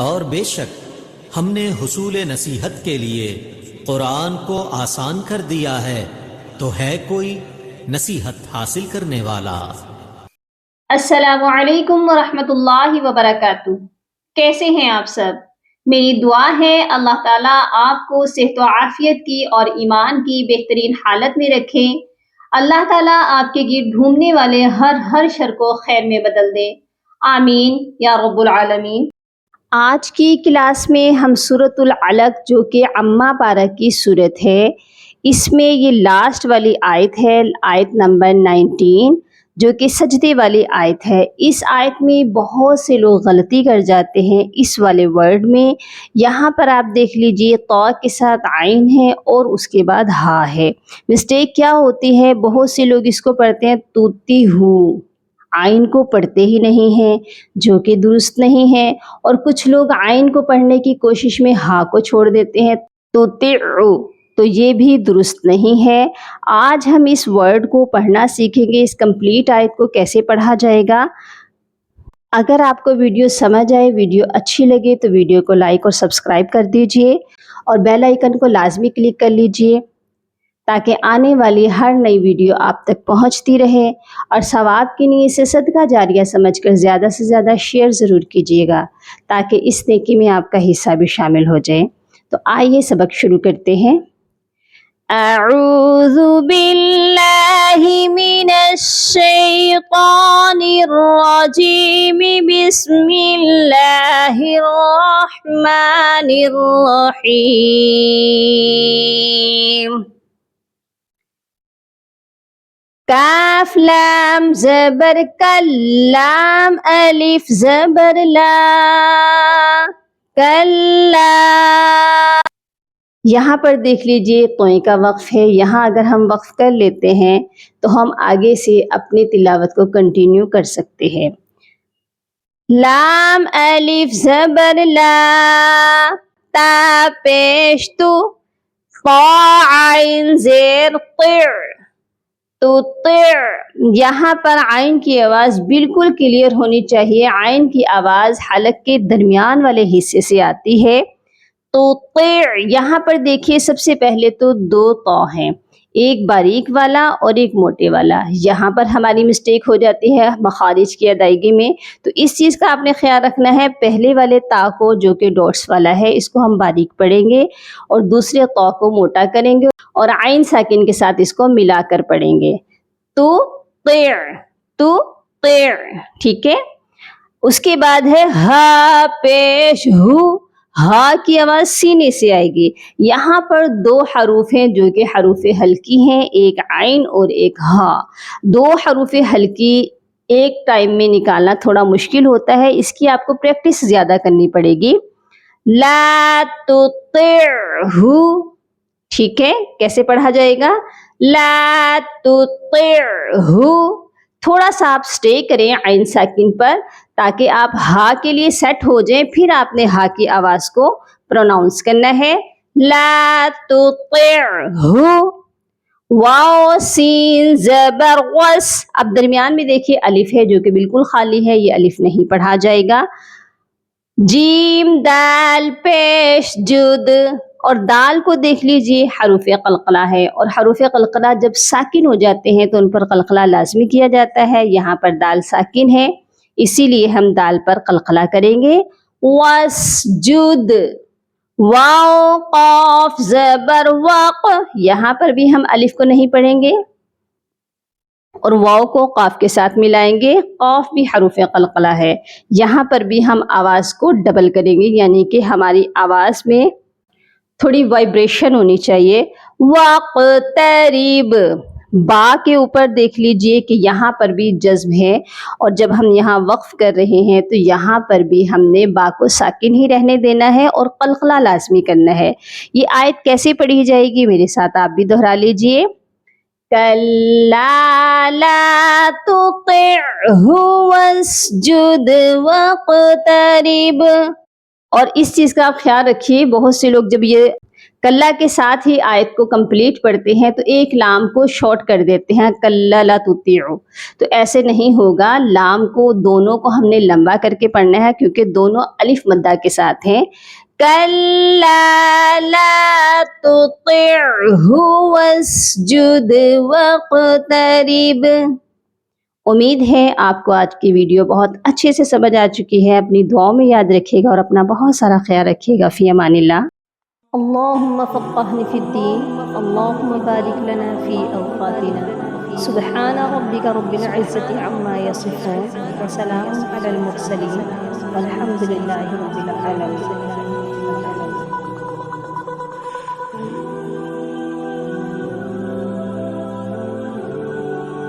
اور بے شک ہم نے حصول نصیحت کے لیے قرآن کو آسان کر دیا ہے، تو ہے کوئی نصیحت حاصل کرنے والا؟ السلام علیکم ورحمۃ اللہ وبرکاتہ۔ کیسے ہیں آپ سب؟ میری دعا ہے اللہ تعالیٰ آپ کو صحت و عافیت کی اور ایمان کی بہترین حالت میں رکھے۔ اللہ تعالیٰ آپ کے گرد گھومنے والے ہر شر کو خیر میں بدل دے، آمین یا رب العالمین۔ آج کی کلاس میں ہم سورۃ العلق جو کہ عمہ پارہ کی سورت ہے، اس میں یہ لاسٹ والی آیت ہے، آیت نمبر 19، جو کہ سجدے والی آیت ہے۔ اس آیت میں بہت سے لوگ غلطی کر جاتے ہیں اس والے ورڈ میں۔ یہاں پر آپ دیکھ لیجئے تو کے ساتھ عین ہے اور اس کے بعد ہا ہے۔ مسٹیک کیا ہوتی ہے، بہت سے لوگ اس کو پڑھتے ہیں توتی ہو، عین کو پڑھتے ہی نہیں ہیں، جو کہ درست نہیں ہے، اور کچھ لوگ عین کو پڑھنے کی کوشش میں ہا کو چھوڑ دیتے ہیں توتعو، تو یہ بھی درست نہیں ہے۔ آج ہم اس ورڈ کو پڑھنا سیکھیں گے، اس کمپلیٹ آیت کو کیسے پڑھا جائے گا۔ اگر آپ کو ویڈیو سمجھ آئے، ویڈیو اچھی لگے تو ویڈیو کو لائک اور سبسکرائب کر دیجئے، اور بیل آئیکن کو لازمی کلک کر لیجئے تاکہ آنے والی ہر نئی ویڈیو آپ تک پہنچتی رہے، اور ثواب کی نیت سے صدقہ جاریہ سمجھ کر زیادہ سے زیادہ شیئر ضرور کیجیے گا تاکہ اس نیکی میں آپ کا حصہ بھی شامل ہو جائے۔ تو آئیے سبق شروع کرتے ہیں۔ اعوذ باللہ من الشیطان الرجیم، بسم اللہ الرحمن الرحیم۔ کاف لام زبر کلام، الف زبر لا، کلا۔ یہاں پر دیکھ لیجئے توئیں کا وقف ہے، یہاں اگر ہم وقف کر لیتے ہیں تو ہم آگے سے اپنی تلاوت کو کنٹینیو کر سکتے ہیں۔ لام الف زبر لا، تا پیش تو، طا عین زیر طع، تو طع۔ یہاں پر عین کی آواز بالکل کلیئر ہونی چاہیے، عین کی آواز حلق کے درمیان والے حصے سے آتی ہے۔ تو طع، یہاں پر دیکھیے سب سے پہلے تو دو طا ہیں، ایک باریک والا اور ایک موٹے والا۔ یہاں پر ہماری مسٹیک ہو جاتی ہے مخارج کی ادائیگی میں، تو اس چیز کا آپ نے خیال رکھنا ہے، پہلے والے تا کو جو کہ ڈاٹس والا ہے اس کو ہم باریک پڑھیں گے، اور دوسرے طا کو موٹا کریں گے، اور عین ساکن کے ساتھ اس کو ملا کر پڑھیں گے۔ تو طع، تو طع، ٹھیک ہے۔ اس کے بعد ہے ہا پیش ہو، ہا کی آواز سینے سے آئے گی۔ یہاں پر دو حروف ہیں جو کہ حروف ہلکی ہیں، ایک عین اور ایک ہا۔ دو حروف ہلکی ایک ٹائم میں نکالنا تھوڑا مشکل ہوتا ہے، اس کی آپ کو پریکٹس زیادہ کرنی پڑے گی۔ لا تطعہ، ٹھیک ہے، کیسے پڑھا جائے گا؟ لا تطعہ۔ تھوڑا سا آپ سٹے کریں عین ساکن پر تاکہ آپ ہا کے لیے سیٹ ہو جائیں، پھر آپ نے ہا کی آواز کو پروناؤنس کرنا ہے۔ لا تطعہ۔ واو سین زبر غس، اب درمیان میں دیکھیے الف ہے جو کہ بالکل خالی ہے، یہ الف نہیں پڑھا جائے گا۔ جیم دال پیش جد، اور دال کو دیکھ لیجئے حروف قلقلہ ہے، اور حروف قلقلہ جب ساکن ہو جاتے ہیں تو ان پر قلقلہ لازمی کیا جاتا ہے۔ یہاں پر دال ساکن ہے، اسی لیے ہم دال پر قلقلہ کریں گے۔ واسجد، واو قاف زبر وق، یہاں پر بھی ہم الف کو نہیں پڑھیں گے اور واو کو قاف کے ساتھ ملائیں گے، قاف بھی حروف قلقلہ ہے، یہاں پر بھی ہم آواز کو ڈبل کریں گے، یعنی کہ ہماری آواز میں تھوڑی وائبریشن ہونی چاہیے۔ وقترب، با کے اوپر دیکھ لیجئے کہ یہاں پر بھی جزم ہے، اور جب ہم یہاں وقف کر رہے ہیں تو یہاں پر بھی ہم نے با کو ساکن ہی رہنے دینا ہے اور قلقلہ لازمی کرنا ہے۔ یہ آیت کیسے پڑھی جائے گی میرے ساتھ آپ بھی دہرا لیجئے۔ کلا لا تطعہ واسجد واقترب۔ اور اس چیز کا آپ خیال رکھیے، بہت سے لوگ جب یہ کلا کے ساتھ ہی آیت کو کمپلیٹ پڑھتے ہیں تو ایک لام کو شارٹ کر دیتے ہیں، کلا لا تطیعوا، تو ایسے نہیں ہوگا، لام کو دونوں کو ہم نے لمبا کر کے پڑھنا ہے کیونکہ دونوں الف مدہ کے ساتھ ہیں۔ کلا لا تطعه واسجد واقترب۔ امید ہے آپ کو آج کی ویڈیو بہت اچھے سے سمجھ آ چکی ہے، اپنی دعاؤں میں یاد رکھیے گا اور اپنا بہت سارا خیال رکھیے گا۔ فی امان اللہ۔ اللہم فقہنا فی الدین، اللہم بارک لنا فی اوقاتنا، سبحان ربک رب العزت عما یصفون، وسلام علی المرسلین، والحمد للہ رب العالمین۔